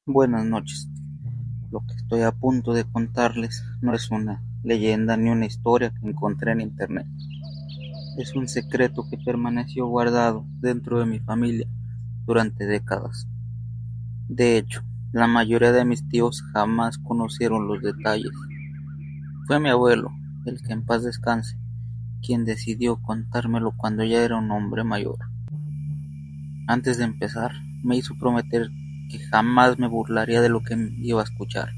Buenas noches. Lo que estoy a punto de contarles no es una leyenda ni una historia que encontré en internet. Es un secreto que permaneció guardado dentro de mi familia durante décadas. De hecho, la mayoría de mis tíos jamás conocieron los detalles. Fue mi abuelo, el que en paz descanse, quien decidió contármelo cuando ya era un hombre mayor. Antes de empezar, me hizo prometer que jamás me burlaría de lo que iba a escuchar.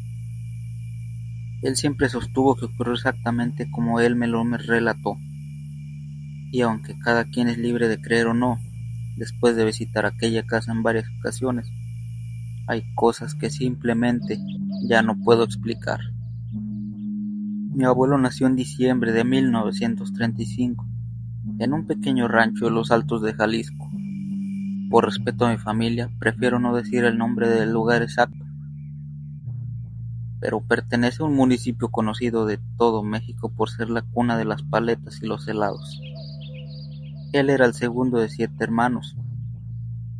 Él siempre sostuvo que ocurrió exactamente como él me relató, y aunque cada quien es libre de creer o no, después de visitar aquella casa en varias ocasiones, hay cosas que simplemente ya no puedo explicar. Mi abuelo nació en diciembre de 1935, en un pequeño rancho de los Altos de Jalisco. Por respeto a mi familia, prefiero no decir el nombre del lugar exacto, pero pertenece a un municipio conocido de todo México por ser la cuna de las paletas y los helados. Él era el segundo de 7 hermanos,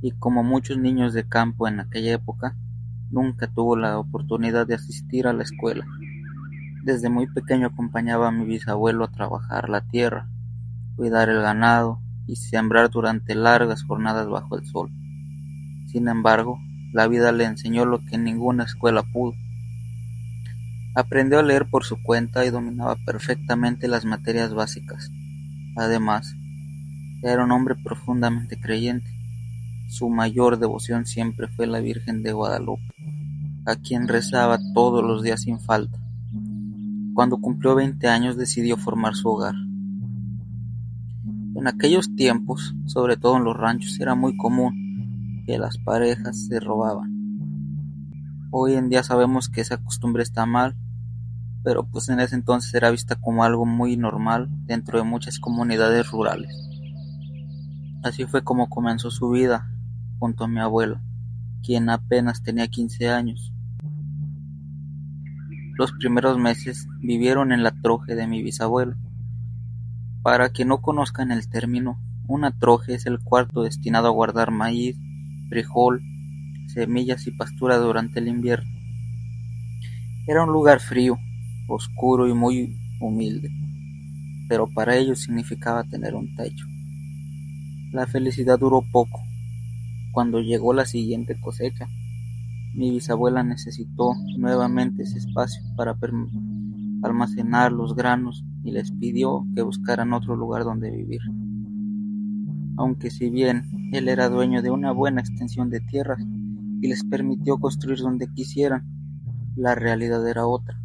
y como muchos niños de campo en aquella época, nunca tuvo la oportunidad de asistir a la escuela. Desde muy pequeño acompañaba a mi bisabuelo a trabajar la tierra, cuidar el ganado y sembrar durante largas jornadas bajo el sol. Sin embargo, la vida le enseñó lo que ninguna escuela pudo. Aprendió a leer por su cuenta y dominaba perfectamente las materias básicas. Además, era un hombre profundamente creyente. Su mayor devoción siempre fue la Virgen de Guadalupe, a quien rezaba todos los días sin falta. Cuando cumplió 20 años decidió formar su hogar. En aquellos tiempos, sobre todo en los ranchos, era muy común que las parejas se robaban. Hoy en día sabemos que esa costumbre está mal, pero pues en ese entonces era vista como algo muy normal dentro de muchas comunidades rurales. Así fue como comenzó su vida junto a mi abuela, quien apenas tenía 15 años. Los primeros meses vivieron en la troje de mi bisabuelo. Para quien no conozcan el término, una troje es el cuarto destinado a guardar maíz, frijol, semillas y pastura durante el invierno. Era un lugar frío, oscuro y muy humilde, pero para ellos significaba tener un techo. La felicidad duró poco. Cuando llegó la siguiente cosecha, mi bisabuela necesitó nuevamente ese espacio para almacenar los granos y les pidió que buscaran otro lugar donde vivir. Aunque si bien él era dueño de una buena extensión de tierras y les permitió construir donde quisieran, la realidad era otra,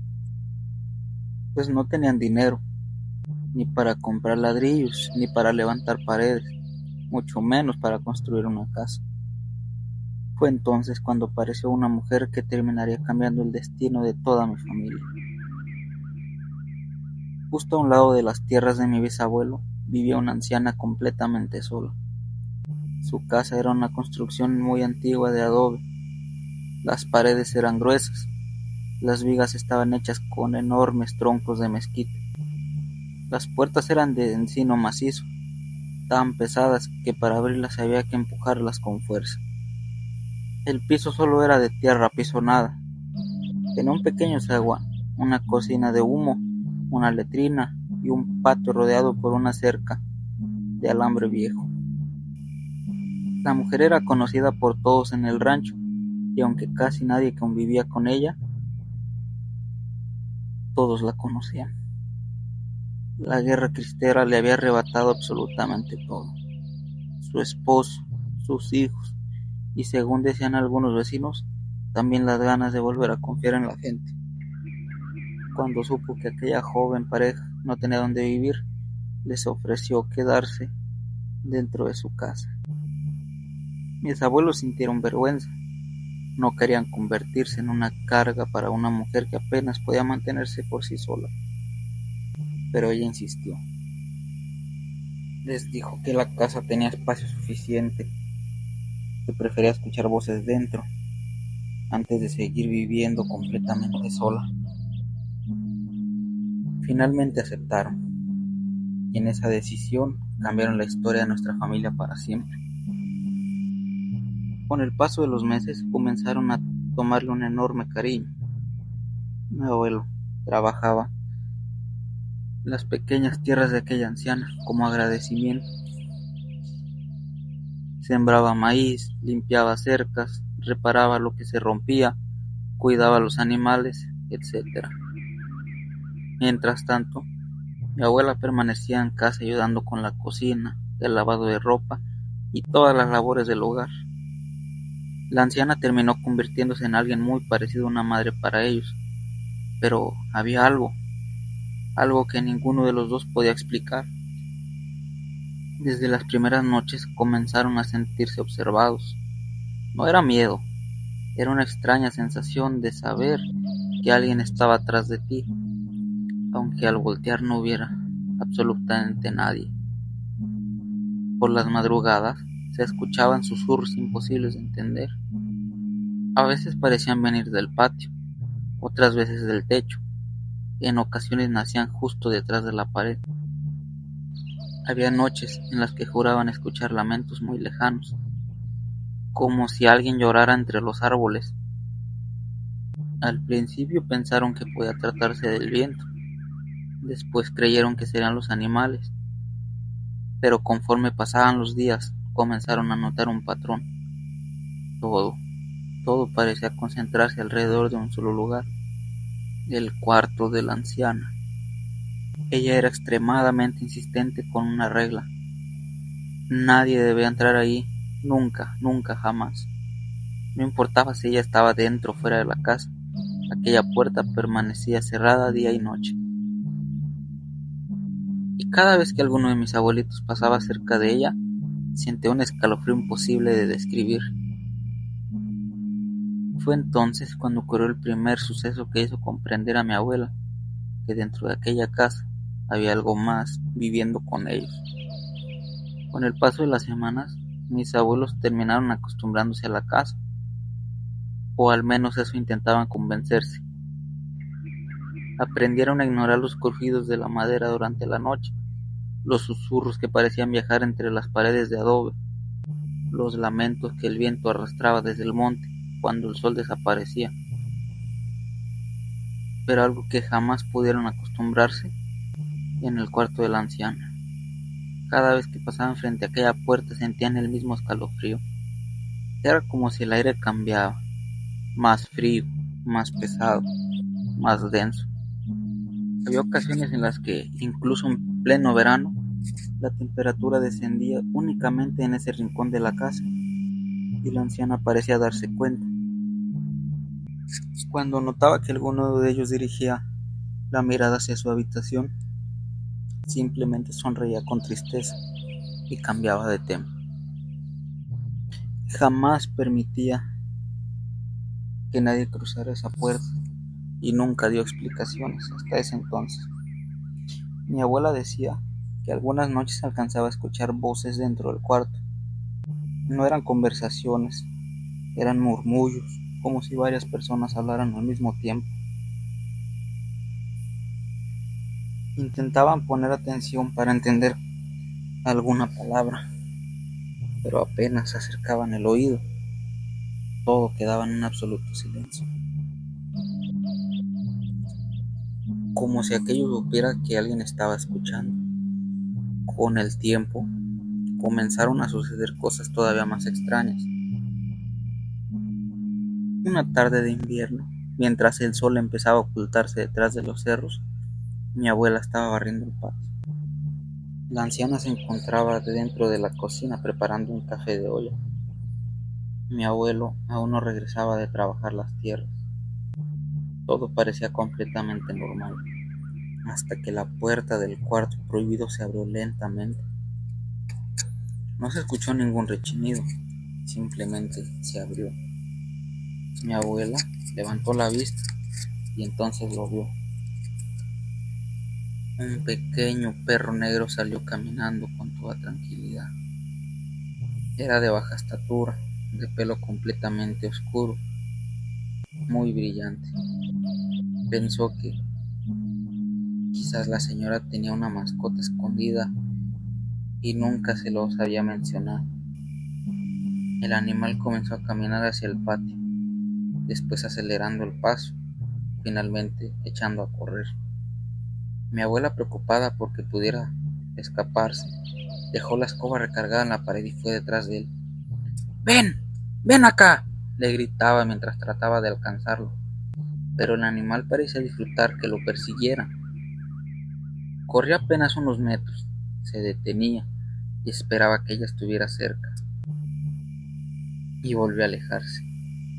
pues no tenían dinero, ni para comprar ladrillos, ni para levantar paredes, mucho menos para construir una casa. Fue entonces cuando apareció una mujer que terminaría cambiando el destino de toda mi familia. Justo a un lado de las tierras de mi bisabuelo vivía una anciana completamente sola. Su casa era una construcción muy antigua de adobe. Las paredes eran gruesas, las vigas estaban hechas con enormes troncos de mezquite. Las puertas eran de encino macizo, tan pesadas que para abrirlas había que empujarlas con fuerza. El piso solo era de tierra apisonada. Tenía un pequeño zaguán, una cocina de humo, una letrina y un patio rodeado por una cerca de alambre viejo. La mujer era conocida por todos en el rancho, y aunque casi nadie convivía con ella, todos la conocían. La guerra cristera le había arrebatado absolutamente todo: su esposo, sus hijos y, según decían algunos vecinos, también las ganas de volver a confiar en la gente. Cuando supo que aquella joven pareja no tenía dónde vivir, les ofreció quedarse dentro de su casa. Mis abuelos sintieron vergüenza. No querían convertirse en una carga para una mujer que apenas podía mantenerse por sí sola. Pero ella insistió. Les dijo que la casa tenía espacio suficiente, que prefería escuchar voces dentro antes de seguir viviendo completamente sola. Finalmente aceptaron, y en esa decisión cambiaron la historia de nuestra familia para siempre. Con el paso de los meses comenzaron a tomarle un enorme cariño. Mi abuelo trabajaba las pequeñas tierras de aquella anciana como agradecimiento. Sembraba maíz, limpiaba cercas, reparaba lo que se rompía, cuidaba a los animales, etc. Mientras tanto, mi abuela permanecía en casa ayudando con la cocina, el lavado de ropa y todas las labores del hogar. La anciana terminó convirtiéndose en alguien muy parecido a una madre para ellos, pero había algo que ninguno de los dos podía explicar. Desde las primeras noches comenzaron a sentirse observados. No era miedo, era una extraña sensación de saber que alguien estaba atrás de ti, aunque al voltear no hubiera absolutamente nadie. Por las madrugadas se escuchaban susurros imposibles de entender. A veces parecían venir del patio, otras veces del techo. En ocasiones nacían justo detrás de la pared. Había noches en las que juraban escuchar lamentos muy lejanos, como si alguien llorara entre los árboles. Al principio pensaron que podía tratarse del viento, después creyeron que serían los animales, pero conforme pasaban los días comenzaron a notar un patrón. Todo, todo parecía concentrarse alrededor de un solo lugar, el cuarto de la anciana. Ella era extremadamente insistente con una regla: nadie debía entrar ahí, nunca, nunca, jamás. No importaba si ella estaba dentro o fuera de la casa, aquella puerta permanecía cerrada día y noche. Y cada vez que alguno de mis abuelitos pasaba cerca de ella, sentía un escalofrío imposible de describir. Fue entonces cuando ocurrió el primer suceso que hizo comprender a mi abuela que dentro de aquella casa había algo más viviendo con ellos. Con el paso de las semanas, mis abuelos terminaron acostumbrándose a la casa, o al menos eso intentaban convencerse. Aprendieron a ignorar los crujidos de la madera durante la noche, los susurros que parecían viajar entre las paredes de adobe, los lamentos que el viento arrastraba desde el monte cuando el sol desaparecía. Pero algo que jamás pudieron acostumbrarse en el cuarto de la anciana. Cada vez que pasaban frente a aquella puerta sentían el mismo escalofrío. Era como si el aire cambiaba, más frío, más pesado, más denso. Había ocasiones en las que, incluso en pleno verano, la temperatura descendía únicamente en ese rincón de la casa, y la anciana parecía darse cuenta. Cuando notaba que alguno de ellos dirigía la mirada hacia su habitación, simplemente sonreía con tristeza y cambiaba de tema. Jamás permitía que nadie cruzara esa puerta y nunca dio explicaciones hasta ese entonces. Mi abuela decía que algunas noches alcanzaba a escuchar voces dentro del cuarto. No eran conversaciones, eran murmullos, como si varias personas hablaran al mismo tiempo. Intentaban poner atención para entender alguna palabra, pero apenas se acercaban el oído, todo quedaba en un absoluto silencio. Como si aquello supiera que alguien estaba escuchando. Con el tiempo, comenzaron a suceder cosas todavía más extrañas. Una tarde de invierno, mientras el sol empezaba a ocultarse detrás de los cerros, mi abuela estaba barriendo el patio. La anciana se encontraba dentro de la cocina preparando un café de olla. Mi abuelo aún no regresaba de trabajar las tierras. Todo parecía completamente normal, hasta que la puerta del cuarto prohibido se abrió lentamente. No se escuchó ningún rechinido, simplemente se abrió. Mi abuela levantó la vista y entonces lo vio. Un pequeño perro negro salió caminando con toda tranquilidad. Era de baja estatura, de pelo completamente oscuro, muy brillante. Pensó que quizás la señora tenía una mascota escondida y nunca se los había mencionado. El animal comenzó a caminar hacia el patio. después acelerando el paso, finalmente echando a correr. Mi abuela, preocupada porque pudiera escaparse, dejó la escoba recargada en la pared y fue detrás de él. ¡Ven! ¡Ven acá!, le gritaba mientras trataba de alcanzarlo, pero el animal parecía disfrutar que lo persiguiera. Corría apenas unos metros, se detenía y esperaba que ella estuviera cerca, y volvió a alejarse.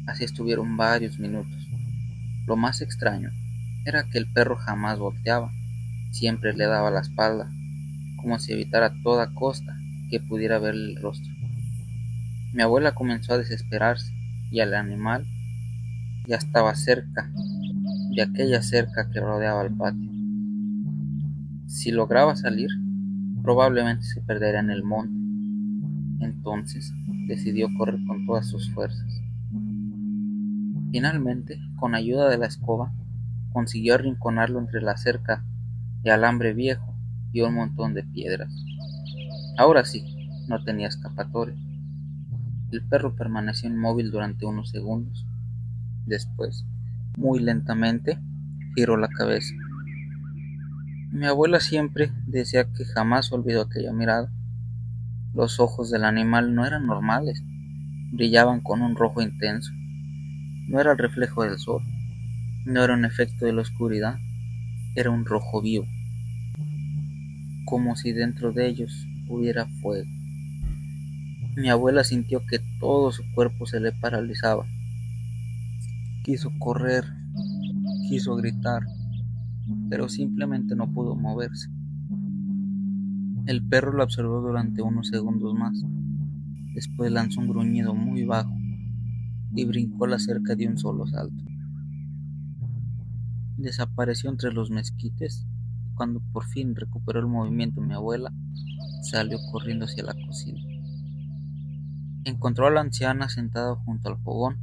Así estuvieron varios minutos. Lo más extraño era que el perro jamás volteaba, siempre le daba la espalda, como si evitara a toda costa que pudiera verle el rostro. Mi abuela comenzó a desesperarse, y el animal ya estaba cerca de aquella cerca que rodeaba el patio. Si lograba salir, probablemente se perdería en el monte. Entonces decidió correr con todas sus fuerzas. Finalmente, con ayuda de la escoba, consiguió arrinconarlo entre la cerca de alambre viejo y un montón de piedras. Ahora sí, no tenía escapatoria. El perro permaneció inmóvil durante unos segundos. Después, muy lentamente, giró la cabeza. Mi abuela siempre decía que jamás olvidó aquella mirada. Los ojos del animal no eran normales, brillaban con un rojo intenso. No era el reflejo del sol, no era un efecto de la oscuridad, era un rojo vivo, como si dentro de ellos hubiera fuego. Mi abuela sintió que todo su cuerpo se le paralizaba. Quiso correr, quiso gritar, pero simplemente no pudo moverse. El perro lo observó durante unos segundos más. Después lanzó un gruñido muy bajo y brincó la cerca de un solo salto. Desapareció entre los mezquites y cuando por fin recuperó el movimiento mi abuela, salió corriendo hacia la cocina. Encontró a la anciana sentada junto al fogón,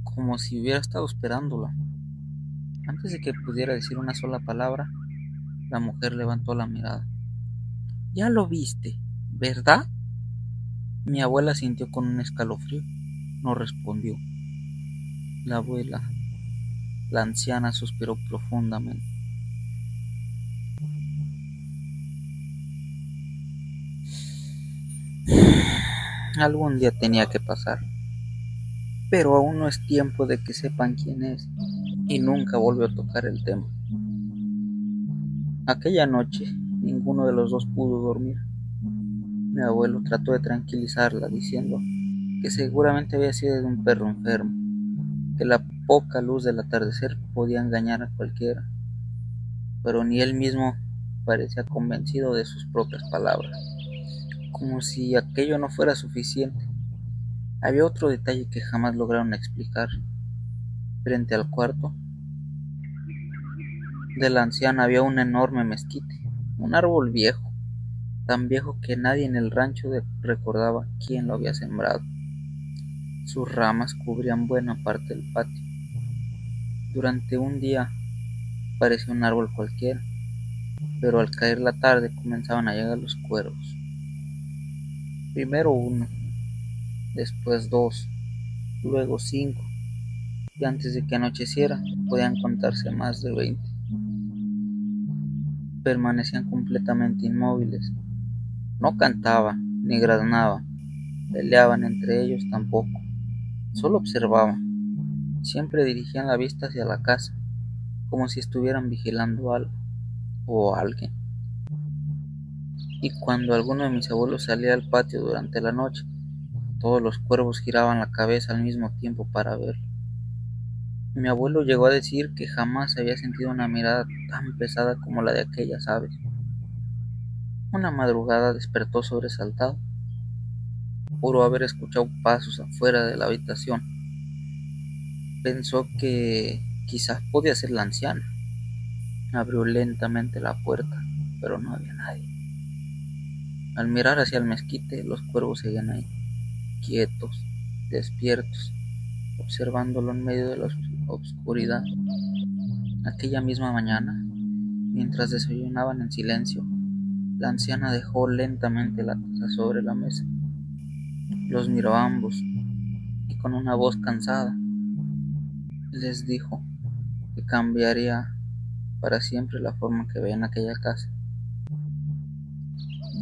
como si hubiera estado esperándola. Antes de que pudiera decir una sola palabra, la mujer levantó la mirada. «Ya lo viste, ¿verdad?». Mi abuela sintió con un escalofrío. No respondió. La abuela, la anciana, suspiró profundamente. Algún día tenía que pasar, pero aún no es tiempo de que sepan quién es, y nunca volvió a tocar el tema. Aquella noche, ninguno de los dos pudo dormir. Mi abuelo trató de tranquilizarla, diciendo que seguramente había sido de un perro enfermo, que la poca luz del atardecer podía engañar a cualquiera, pero ni él mismo parecía convencido de sus propias palabras. Como si aquello no fuera suficiente, había otro detalle que jamás lograron explicar. Frente al cuarto de la anciana había un enorme mezquite, un árbol viejo, tan viejo que nadie en el rancho recordaba quién lo había sembrado. Sus ramas cubrían buena parte del patio. Durante un día parecía un árbol cualquiera, pero al caer la tarde comenzaban a llegar los cuervos. Primero uno, después dos, luego 5, y antes de que anocheciera podían contarse más de 20. Permanecían completamente inmóviles. No cantaban ni graznaban, peleaban entre ellos tampoco, solo observaban. Siempre dirigían la vista hacia la casa, como si estuvieran vigilando algo o a alguien. Y cuando alguno de mis abuelos salía al patio durante la noche, todos los cuervos giraban la cabeza al mismo tiempo para verlo. Mi abuelo llegó a decir que jamás había sentido una mirada tan pesada como la de aquellas aves. Una madrugada despertó sobresaltado. Juró haber escuchado pasos afuera de la habitación. Pensó que quizás podía ser la anciana. Abrió lentamente la puerta, pero no había nadie. Al mirar hacia el mezquite, los cuervos seguían ahí, quietos, despiertos, observándolo en medio de la oscuridad. Aquella misma mañana, mientras desayunaban en silencio, la anciana dejó lentamente la taza sobre la mesa. Los miró a ambos y con una voz cansada Les dijo que cambiaría para siempre la forma que veían aquella casa.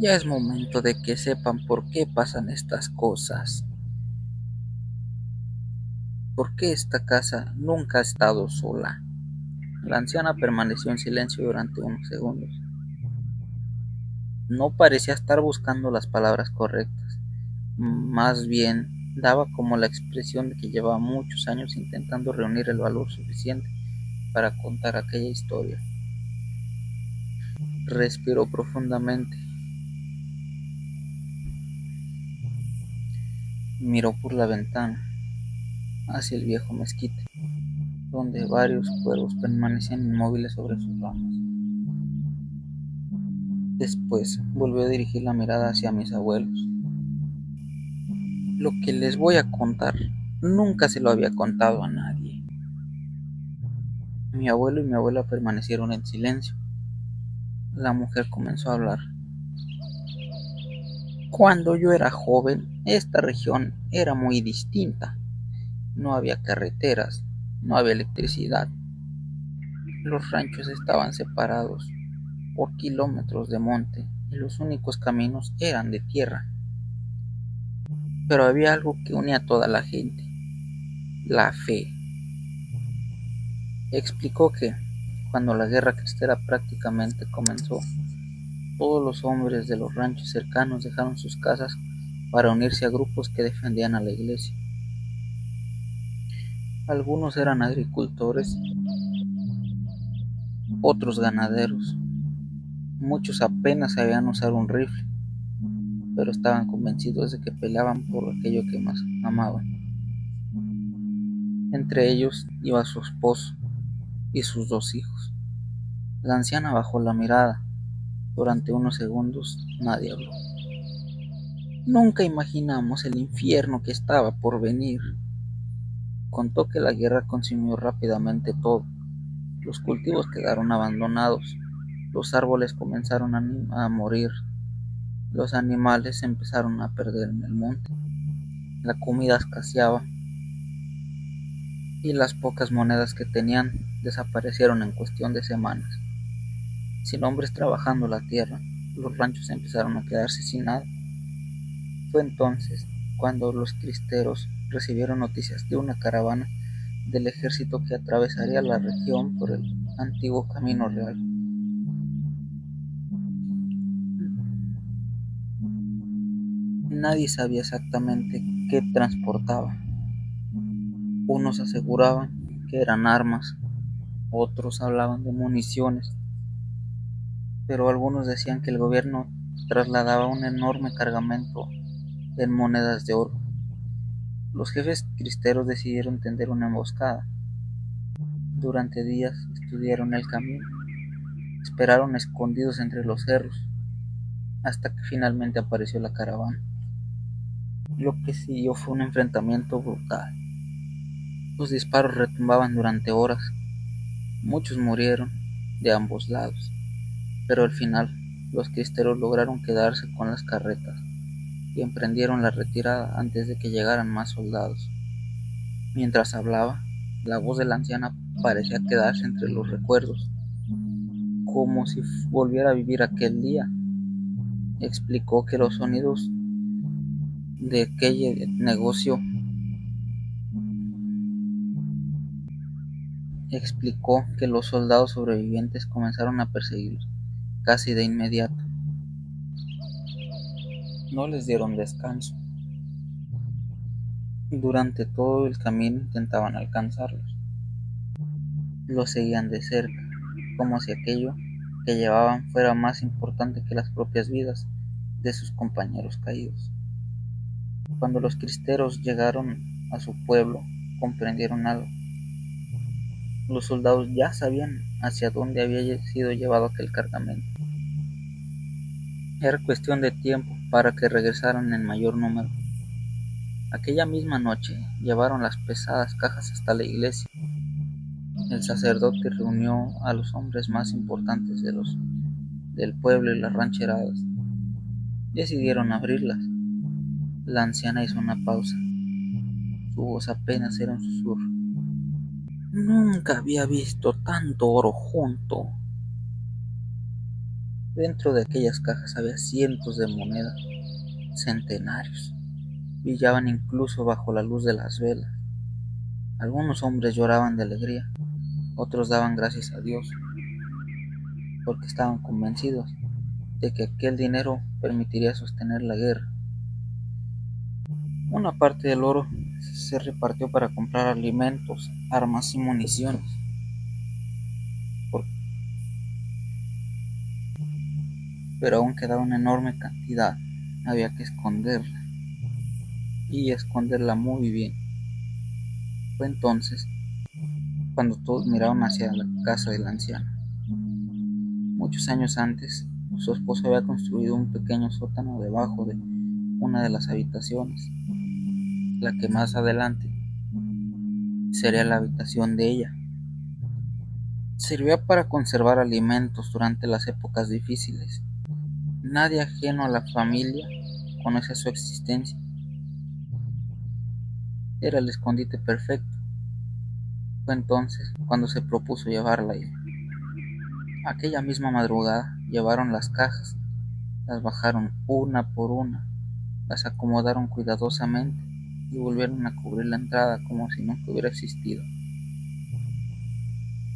Ya es momento de que sepan por qué pasan estas cosas. ¿Por qué esta casa nunca ha estado sola? La anciana permaneció en silencio durante unos segundos. No parecía estar buscando las palabras correctas. Más bien, daba como la expresión de que llevaba muchos años intentando reunir el valor suficiente para contar aquella historia. Respiró profundamente. Miró por la ventana hacia el viejo mezquite, donde varios cuervos permanecían inmóviles sobre sus ramas. Después volvió a dirigir la mirada hacia mis abuelos. Lo que les voy a contar nunca se lo había contado a nadie. Mi abuelo y mi abuela permanecieron en silencio. La mujer comenzó a hablar. Cuando yo era joven, esta región era muy distinta. No había carreteras, no había electricidad. Los ranchos estaban separados por kilómetros de monte y los únicos caminos eran de tierra. Pero había algo que unía a toda la gente: la fe. Explicó que, cuando la guerra cristera prácticamente comenzó, todos los hombres de los ranchos cercanos dejaron sus casas para unirse a grupos que defendían a la iglesia. Algunos eran agricultores, otros ganaderos. Muchos apenas sabían usar un rifle, pero estaban convencidos de que peleaban por aquello que más amaban. Entre ellos iba su esposo y sus 2 hijos. La anciana bajó la mirada. Durante unos segundos nadie habló. Nunca imaginamos el infierno que estaba por venir. Contó que la guerra consumió rápidamente todo. Los cultivos quedaron abandonados. Los árboles comenzaron a morir. Los animales empezaron a perder en el monte. La comida escaseaba y las pocas monedas que tenían desaparecieron en cuestión de semanas. Sin hombres trabajando la tierra, los ranchos empezaron a quedarse sin nada. Fue entonces cuando los cristeros recibieron noticias de una caravana del ejército que atravesaría la región por el antiguo camino real. Nadie sabía exactamente qué transportaba. Unos aseguraban que eran armas, otros hablaban de municiones, pero algunos decían que el gobierno trasladaba un enorme cargamento en monedas de oro. Los jefes cristeros decidieron tender una emboscada. Durante días estudiaron el camino, esperaron escondidos entre los cerros, hasta que finalmente apareció la caravana. Lo que siguió fue un enfrentamiento brutal. Los disparos retumbaban durante horas. Muchos murieron de ambos lados, pero al final los cristeros lograron quedarse con las carretas y emprendieron la retirada antes de que llegaran más soldados. Mientras hablaba, la voz de la anciana parecía quedarse entre los recuerdos, como si volviera a vivir aquel día. Explicó que los sonidos de aquel negocio explicó que los soldados sobrevivientes comenzaron a perseguirlos casi de inmediato. No les dieron descanso. Durante todo el camino intentaban alcanzarlos. Los seguían de cerca, como si aquello que llevaban fuera más importante que las propias vidas de sus compañeros caídos. Cuando los cristeros llegaron a su pueblo, comprendieron algo. Los soldados ya sabían hacia dónde había sido llevado aquel cargamento. Era cuestión de tiempo para que regresaran en mayor número. Aquella misma noche llevaron las pesadas cajas hasta la iglesia. El sacerdote reunió a los hombres más importantes del pueblo y las rancheradas. Decidieron abrirlas. La anciana hizo una pausa. Su voz apenas era un susurro. Nunca había visto tanto oro junto. Dentro de aquellas cajas había cientos de monedas, centenarios. Brillaban incluso bajo la luz de las velas. Algunos hombres lloraban de alegría, otros daban gracias a Dios, porque estaban convencidos de que aquel dinero permitiría sostener la guerra. Una parte del oro se repartió para comprar alimentos, armas y municiones, pero aún quedaba una enorme cantidad. Había que esconderla, y esconderla muy bien. Fue entonces cuando todos miraron hacia la casa del anciano. Muchos años antes, su esposo había construido un pequeño sótano debajo de una de las habitaciones, la que más adelante sería la habitación de ella. Servía para conservar alimentos durante las épocas difíciles. Nadie ajeno a la familia conocía su existencia. Era el escondite perfecto. Fue entonces cuando se propuso llevarla ahí. Aquella misma madrugada llevaron las cajas, las bajaron una por una, las acomodaron cuidadosamente y volvieron a cubrir la entrada como si nunca hubiera existido.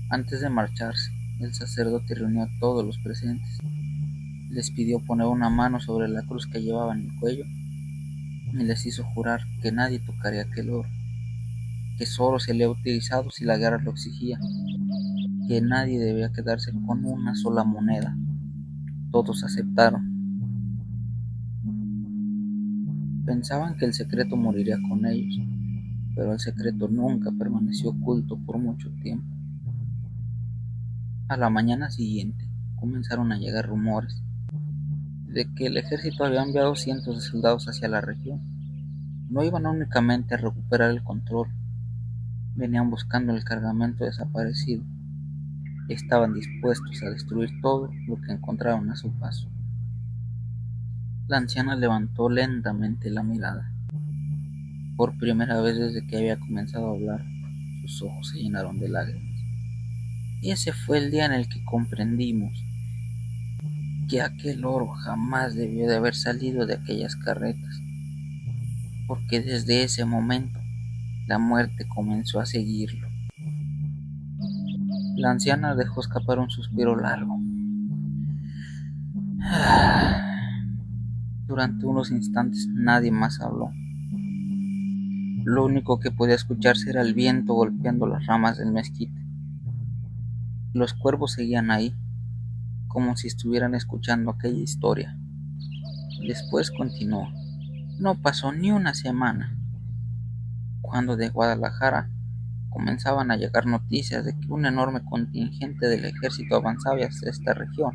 Antes de marcharse, el sacerdote reunió a todos los presentes. Les pidió poner una mano sobre la cruz que llevaba en el cuello y les hizo jurar que nadie tocaría aquel oro, que solo se le había utilizado si la guerra lo exigía, que nadie debía quedarse con una sola moneda. Todos aceptaron. Pensaban que el secreto moriría con ellos, pero el secreto nunca permaneció oculto por mucho tiempo. A la mañana siguiente comenzaron a llegar rumores de que el ejército había enviado cientos de soldados hacia la región. No iban únicamente a recuperar el control, venían buscando el cargamento desaparecido. Estaban dispuestos a destruir todo lo que encontraron a su paso. La anciana levantó lentamente la mirada. Por primera vez desde que había comenzado a hablar, sus ojos se llenaron de lágrimas. Y ese fue el día en el que comprendimos que aquel oro jamás debió de haber salido de aquellas carretas, porque desde ese momento la muerte comenzó a seguirlo. La anciana dejó escapar un suspiro largo. Durante unos instantes nadie más habló. Lo único que podía escucharse era el viento golpeando las ramas del mezquite. Los cuervos seguían ahí, como si estuvieran escuchando aquella historia. Después continuó. No pasó ni una semana cuando de Guadalajara comenzaban a llegar noticias de que un enorme contingente del ejército avanzaba hacia esta región.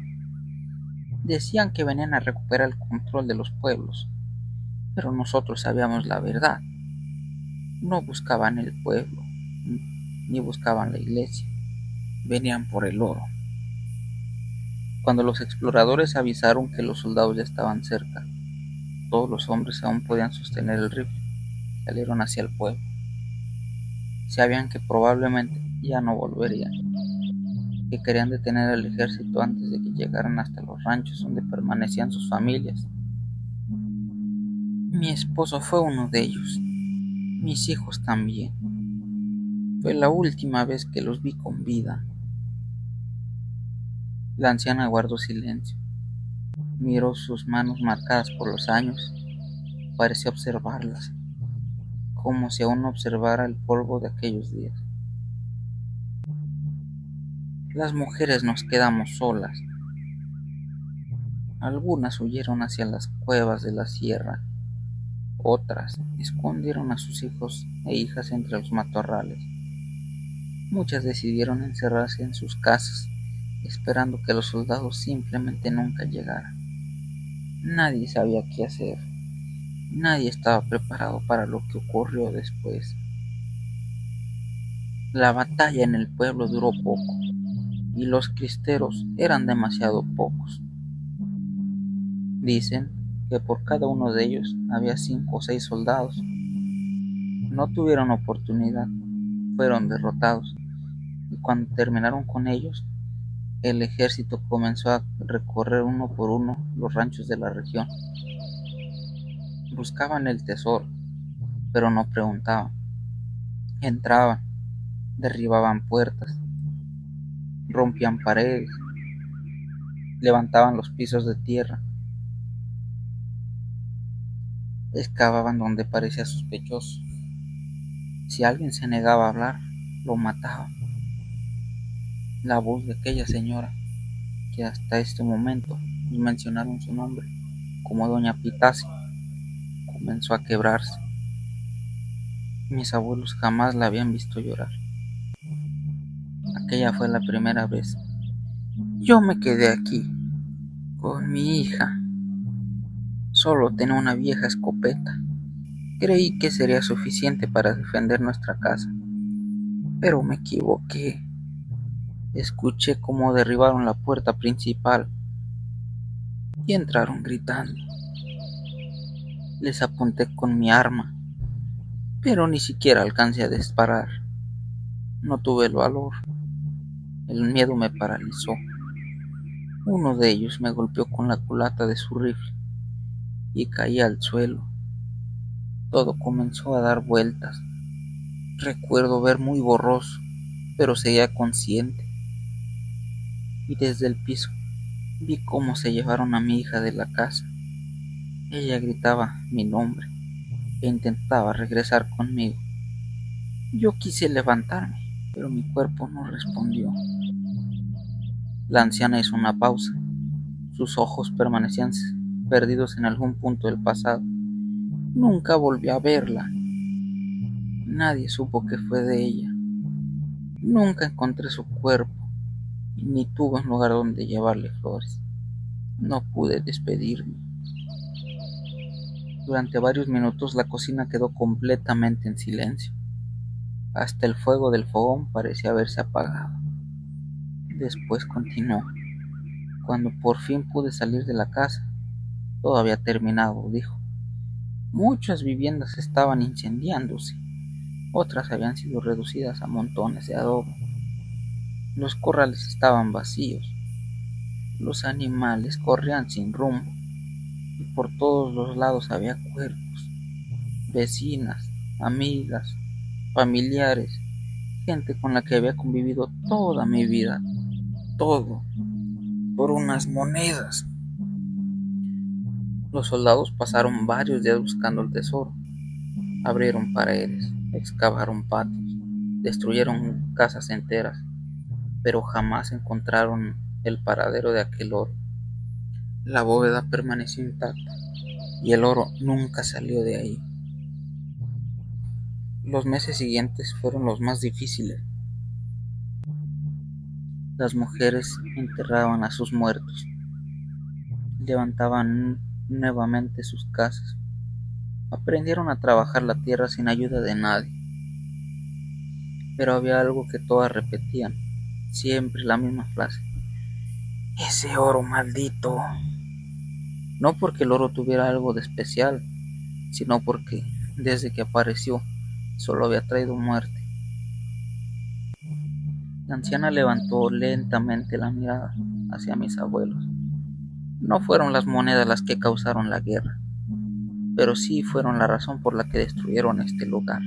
Decían que venían a recuperar el control de los pueblos, pero nosotros sabíamos la verdad. No buscaban el pueblo, ni buscaban la iglesia, venían por el oro. Cuando los exploradores avisaron que los soldados ya estaban cerca, todos los hombres aún podían sostener el rifle, salieron hacia el pueblo. Sabían que probablemente ya no volverían, que querían detener al ejército antes de que llegaran hasta los ranchos donde permanecían sus familias. Mi esposo fue uno de ellos, mis hijos también. Fue la última vez que los vi con vida. La anciana guardó silencio, miró sus manos marcadas por los años, pareció observarlas, como si aún observara el polvo de aquellos días. Las mujeres nos quedamos solas. Algunas huyeron hacia las cuevas de la sierra, otras escondieron a sus hijos e hijas entre los matorrales. Muchas decidieron encerrarse en sus casas, esperando que los soldados simplemente nunca llegaran. Nadie sabía qué hacer. Nadie estaba preparado para lo que ocurrió después. La batalla en el pueblo duró poco, y los cristeros eran demasiado pocos. Dicen que por cada uno de ellos había 5 o 6 soldados. No tuvieron oportunidad, fueron derrotados, y cuando terminaron con ellos, el ejército comenzó a recorrer uno por uno los ranchos de la región. Buscaban el tesoro, pero no preguntaban. Entraban, derribaban puertas, rompían paredes, levantaban los pisos de tierra, excavaban donde parecía sospechoso. Si alguien se negaba a hablar, lo mataban. La voz de aquella señora, que hasta este momento nos mencionaron su nombre como Doña Pitasi, comenzó a quebrarse. Mis abuelos jamás la habían visto llorar. Aquella fue la primera vez. Yo me quedé aquí con mi hija. Solo tenía una vieja escopeta. Creí que sería suficiente para defender nuestra casa, pero me equivoqué. Escuché cómo derribaron la puerta principal y entraron gritando. Les apunté con mi arma, pero ni siquiera alcancé a disparar. No tuve el valor. El miedo me paralizó. Uno de ellos me golpeó con la culata de su rifle y caí al suelo. Todo comenzó a dar vueltas. Recuerdo ver muy borroso, pero seguía consciente. Y desde el piso vi cómo se llevaron a mi hija de la casa. Ella gritaba mi nombre e intentaba regresar conmigo. Yo quise levantarme, pero mi cuerpo no respondió. La anciana hizo una pausa. Sus ojos permanecían perdidos en algún punto del pasado. Nunca volví a verla. Nadie supo qué fue de ella. Nunca encontré su cuerpo, ni tuve un lugar donde llevarle flores. No pude despedirme. Durante varios minutos la cocina quedó completamente en silencio. Hasta el fuego del fogón parecía haberse apagado. Después continuó. Cuando por fin pude salir de la casa, todo había terminado, dijo. Muchas viviendas estaban incendiándose, otras habían sido reducidas a montones de adobe. Los corrales estaban vacíos, los animales corrían sin rumbo, y por todos los lados había cuerpos, vecinas, amigas, familiares, gente con la que había convivido toda mi vida, todo, por unas monedas. Los soldados pasaron varios días buscando el tesoro. Abrieron paredes, excavaron patios, destruyeron casas enteras, pero jamás encontraron el paradero de aquel oro. La bóveda permaneció intacta y el oro nunca salió de ahí. Los meses siguientes fueron los más difíciles. Las mujeres enterraban a sus muertos, levantaban nuevamente sus casas, aprendieron a trabajar la tierra sin ayuda de nadie. Pero había algo que todas repetían, siempre la misma frase: ese oro maldito. No porque el oro tuviera algo de especial, sino porque desde que apareció solo había traído muerte. La anciana levantó lentamente la mirada hacia mis abuelos. No fueron las monedas las que causaron la guerra, pero sí fueron la razón por la que destruyeron este lugar.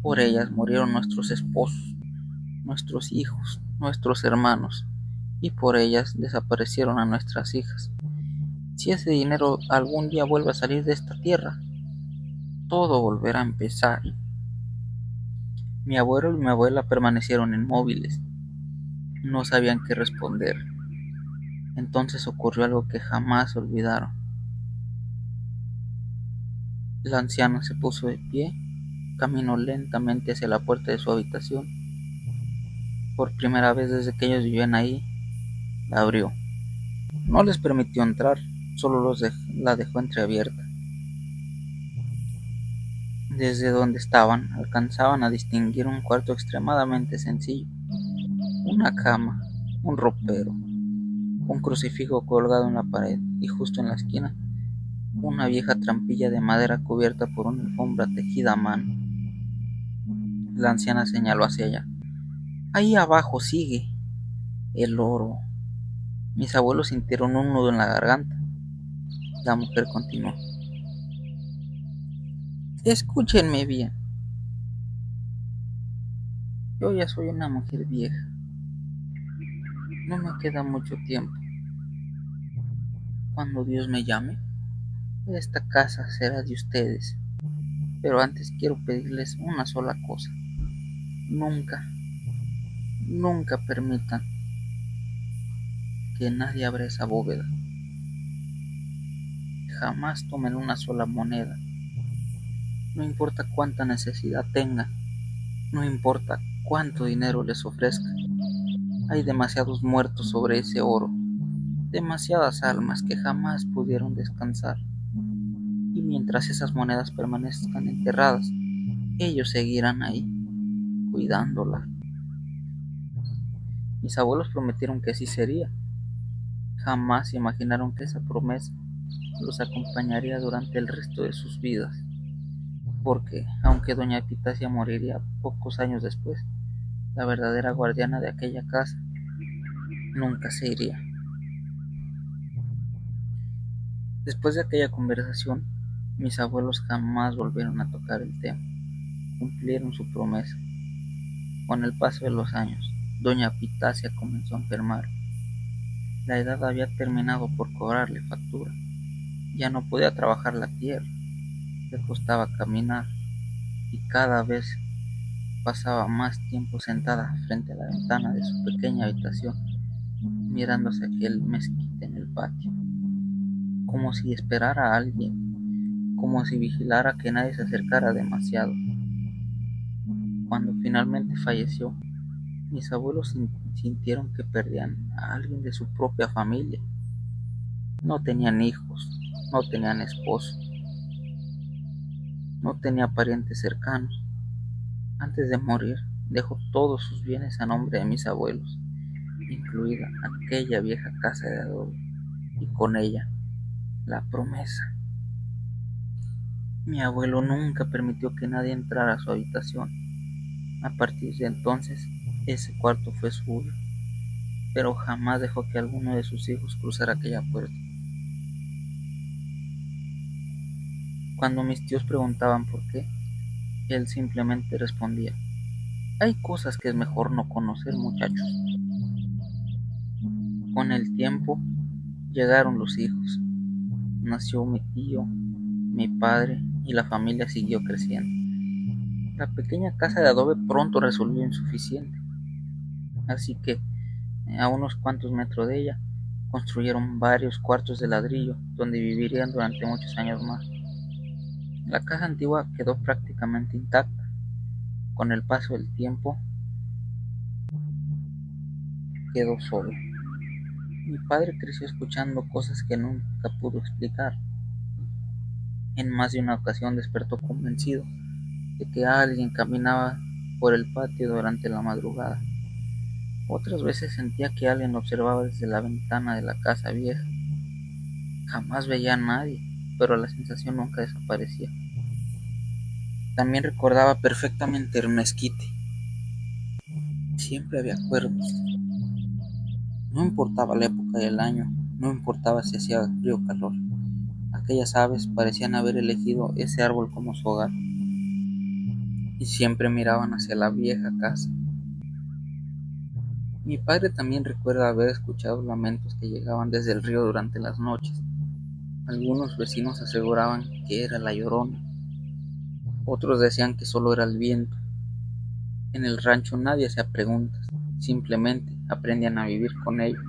Por ellas murieron nuestros esposos, nuestros hijos, nuestros hermanos, y por ellas desaparecieron a nuestras hijas. Si ese dinero algún día vuelve a salir de esta tierra, todo volverá a empezar. Mi abuelo y mi abuela permanecieron inmóviles. No sabían qué responder. Entonces ocurrió algo que jamás olvidaron. La anciana se puso de pie, caminó lentamente hacia la puerta de su habitación. Por primera vez desde que ellos vivían ahí, la abrió. No les permitió entrar, solo la dejó entreabierta. Desde donde estaban, alcanzaban a distinguir un cuarto extremadamente sencillo. Una cama, un ropero, un crucifijo colgado en la pared y justo en la esquina, una vieja trampilla de madera cubierta por una alfombra tejida a mano. La anciana señaló hacia allá. Ahí abajo sigue el oro. Mis abuelos sintieron un nudo en la garganta. La mujer continuó. Escúchenme bien. Yo ya soy una mujer vieja. No me queda mucho tiempo. Cuando Dios me llame, esta casa será de ustedes. Pero antes quiero pedirles una sola cosa. Nunca, nunca permitan que nadie abra esa bóveda. Jamás tomen una sola moneda. No importa cuánta necesidad tengan. No importa cuánto dinero les ofrezca. Hay demasiados muertos sobre ese oro. Demasiadas almas que jamás pudieron descansar. Y mientras esas monedas permanezcan enterradas, ellos seguirán ahí, cuidándolas. Mis abuelos prometieron que así sería. Jamás imaginaron que esa promesa los acompañaría durante el resto de sus vidas, porque, aunque doña Epitasia moriría pocos años después, la verdadera guardiana de aquella casa nunca se iría. Después de aquella conversación, mis abuelos jamás volvieron a tocar el tema. Cumplieron su promesa. Con el paso de los años, doña Epitasia comenzó a enfermar. La edad había terminado por cobrarle factura. Ya no podía trabajar la tierra, le costaba caminar y cada vez pasaba más tiempo sentada frente a la ventana de su pequeña habitación, mirándose aquel mezquite en el patio, como si esperara a alguien, como si vigilara que nadie se acercara demasiado. Cuando finalmente falleció, mis abuelos sintieron que perdían a alguien de su propia familia. No tenían hijos, no tenían esposo, no tenía parientes cercanos. Antes de morir, dejó todos sus bienes a nombre de mis abuelos, incluida aquella vieja casa de adobe, y con ella la promesa. Mi abuelo nunca permitió que nadie entrara a su habitación. A partir de entonces, ese cuarto fue suyo, pero jamás dejó que alguno de sus hijos cruzara aquella puerta. Cuando mis tíos preguntaban por qué, él simplemente respondía: hay cosas que es mejor no conocer, muchachos. Con el tiempo llegaron los hijos. Nació mi tío, mi padre, y la familia siguió creciendo. La pequeña casa de adobe pronto resultó insuficiente, así que a unos cuantos metros de ella construyeron varios cuartos de ladrillo donde vivirían durante muchos años más. La casa antigua quedó prácticamente intacta. Con el paso del tiempo quedó solo. Mi padre creció escuchando cosas que nunca pudo explicar. En más de una ocasión despertó convencido de que alguien caminaba por el patio durante la madrugada. Otras veces sentía que alguien lo observaba desde la ventana de la casa vieja. Jamás veía a nadie, pero la sensación nunca desaparecía. También recordaba perfectamente el mezquite. Siempre había cuervos. No importaba la época del año, no importaba si hacía frío o calor. Aquellas aves parecían haber elegido ese árbol como su hogar, y siempre miraban hacia la vieja casa. Mi padre también recuerda haber escuchado lamentos que llegaban desde el río durante las noches. Algunos vecinos aseguraban que era la Llorona, otros decían que solo era el viento. En el rancho nadie hacía preguntas, simplemente aprendían a vivir con ello.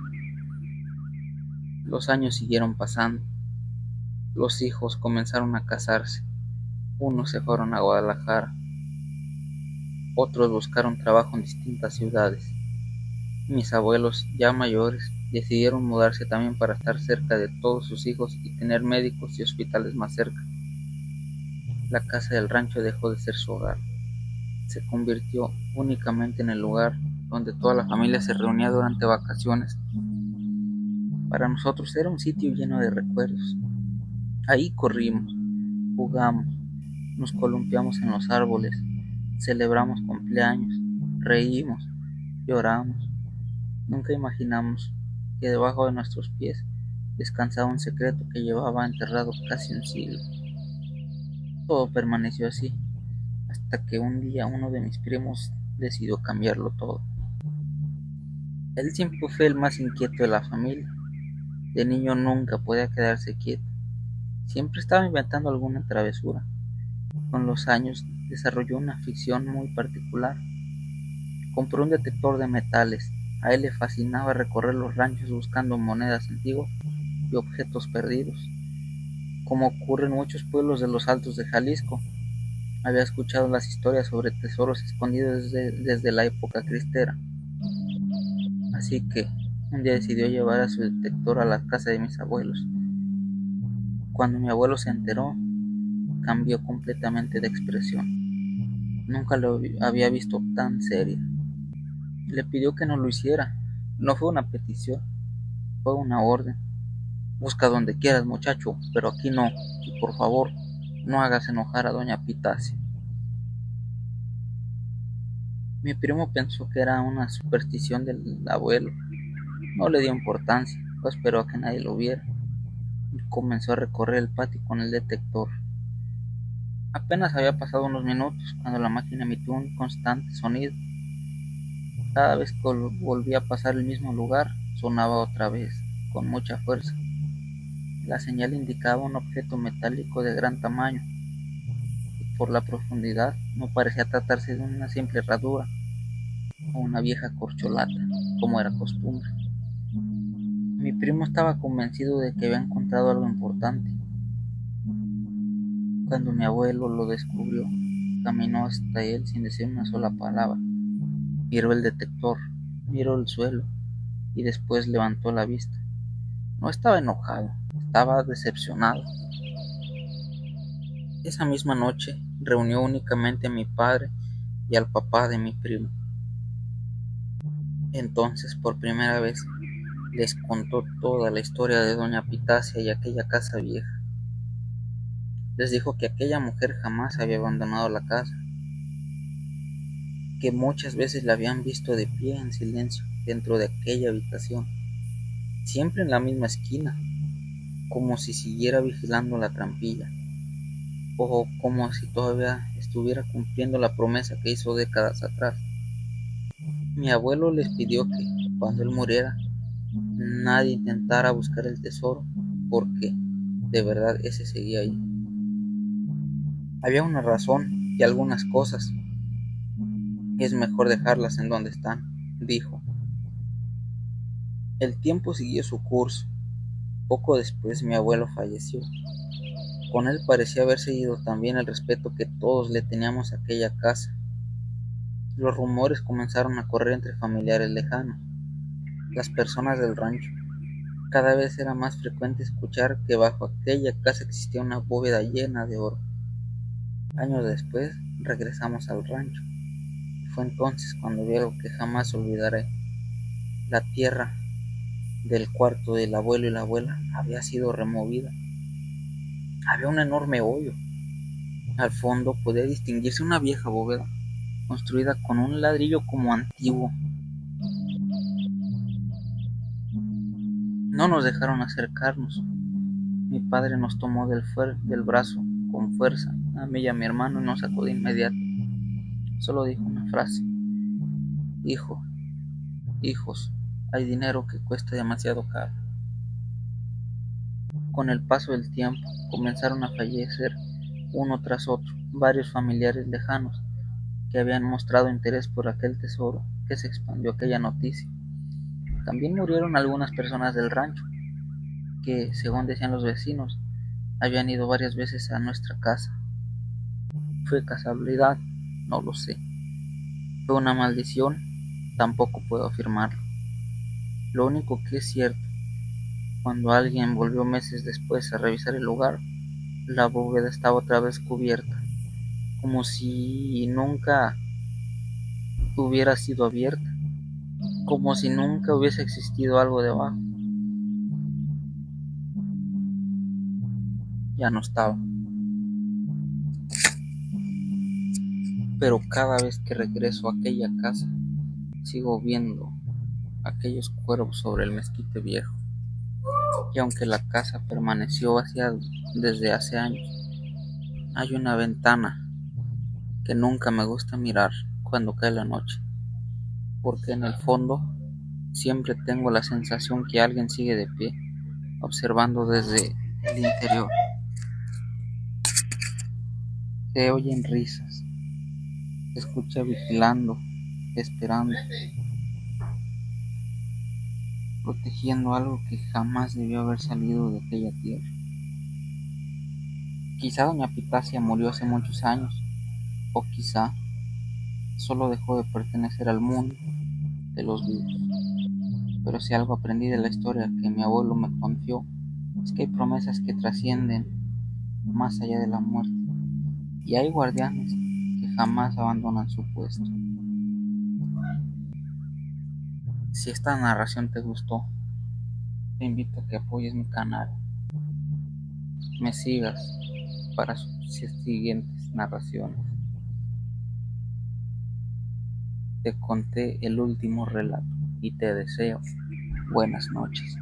Los años siguieron pasando. Los hijos comenzaron a casarse. Unos se fueron a Guadalajara, otros buscaron trabajo en distintas ciudades. Mis abuelos, ya mayores, decidieron mudarse también para estar cerca de todos sus hijos y tener médicos y hospitales más cerca. La casa del rancho dejó de ser su hogar. Se convirtió únicamente en el lugar donde toda la familia se reunía durante vacaciones. Para nosotros era un sitio lleno de recuerdos. Ahí corrimos, jugamos, nos columpiamos en los árboles, celebramos cumpleaños, reímos Lloramos. Nunca imaginamos que debajo de nuestros pies descansaba un secreto que llevaba enterrado casi un siglo. Todo permaneció así, hasta que un día uno de mis primos decidió cambiarlo todo. Él siempre fue el más inquieto de la familia. De niño nunca podía quedarse quieto. Siempre estaba inventando alguna travesura. Con los años desarrolló una afición muy particular. Compró un detector de metales. A él le fascinaba recorrer los ranchos buscando monedas antiguas y objetos perdidos. Como ocurre en muchos pueblos de los Altos de Jalisco, había escuchado las historias sobre tesoros escondidos desde la época cristera. Así que un día decidió llevar a su detector a la casa de mis abuelos. Cuando mi abuelo se enteró, cambió completamente de expresión. Nunca lo había visto tan serio. Le pidió que no lo hiciera. No fue una petición, fue una orden. Busca donde quieras, muchacho, pero aquí no. Y por favor, no hagas enojar a doña Pitacia. Mi primo pensó que era una superstición del abuelo. No le dio importancia, no esperó a que nadie lo viera. Y comenzó a recorrer el patio con el detector. Apenas había pasado unos minutos cuando la máquina emitió un constante sonido. Cada vez que volvía a pasar el mismo lugar, sonaba otra vez, con mucha fuerza. La señal indicaba un objeto metálico de gran tamaño, y por la profundidad no parecía tratarse de una simple herradura o una vieja corcholata, como era costumbre. Mi primo estaba convencido de que había encontrado algo importante. Cuando mi abuelo lo descubrió, caminó hasta él sin decir una sola palabra. Miró el detector, miró el suelo y después levantó la vista. No estaba enojado, estaba decepcionado. Esa misma noche reunió únicamente a mi padre y al papá de mi primo. Entonces, por primera vez, les contó toda la historia de doña Pitacia y aquella casa vieja. Les dijo que aquella mujer jamás había abandonado la casa, que muchas veces la habían visto de pie en silencio dentro de aquella habitación, siempre en la misma esquina, como si siguiera vigilando la trampilla, o como si todavía estuviera cumpliendo la promesa que hizo décadas atrás. Mi abuelo les pidió que, cuando él muriera, nadie intentara buscar el tesoro, porque de verdad ese seguía ahí. Había una razón y algunas cosas es mejor dejarlas en donde están, dijo. El tiempo siguió su curso. Poco después mi abuelo falleció. Con él parecía haber seguido también el respeto que todos le teníamos a aquella casa. Los rumores comenzaron a correr entre familiares lejanos, las personas del rancho. Cada vez era más frecuente escuchar que bajo aquella casa existía una bóveda llena de oro. Años después regresamos al rancho. Fue entonces cuando vi algo que jamás olvidaré. La tierra del cuarto del abuelo y la abuela había sido removida. Había un enorme hoyo. Al fondo podía distinguirse una vieja bóveda, construida con un ladrillo como antiguo. No nos dejaron acercarnos. Mi padre nos tomó del brazo con fuerza, a mí y a mi hermano, y nos sacó de inmediato. Solo dijo una frase: hijo, hijos, hay dinero que cuesta demasiado caro. Con el paso del tiempo comenzaron a fallecer uno tras otro varios familiares lejanos que habían mostrado interés por aquel tesoro que se expandió aquella noticia. También murieron algunas personas del rancho que, según decían los vecinos, habían ido varias veces a nuestra casa. ¿Fue casualidad? No lo sé. ¿Fue una maldición? Tampoco puedo afirmarlo. Lo único que es cierto, cuando alguien volvió meses después a revisar el lugar, la bóveda estaba otra vez cubierta, como si nunca hubiera sido abierta, como si nunca hubiese existido algo debajo. Ya no estaba. Pero cada vez que regreso a aquella casa, sigo viendo aquellos cuervos sobre el mezquite viejo, y aunque la casa permaneció vacía desde hace años, hay una ventana que nunca me gusta mirar cuando cae la noche, porque en el fondo siempre tengo la sensación que alguien sigue de pie, observando desde el interior. Se oyen risas, se escucha vigilando, esperando, protegiendo algo que jamás debió haber salido de aquella tierra. Quizá doña Pitacia murió hace muchos años, o quizá solo dejó de pertenecer al mundo de los vivos. Pero si algo aprendí de la historia que mi abuelo me confió, es que hay promesas que trascienden más allá de la muerte, y hay guardianes que jamás abandonan su puesto. Si esta narración te gustó, te invito a que apoyes mi canal, me sigas para sus siguientes narraciones. Te conté el último relato y te deseo buenas noches.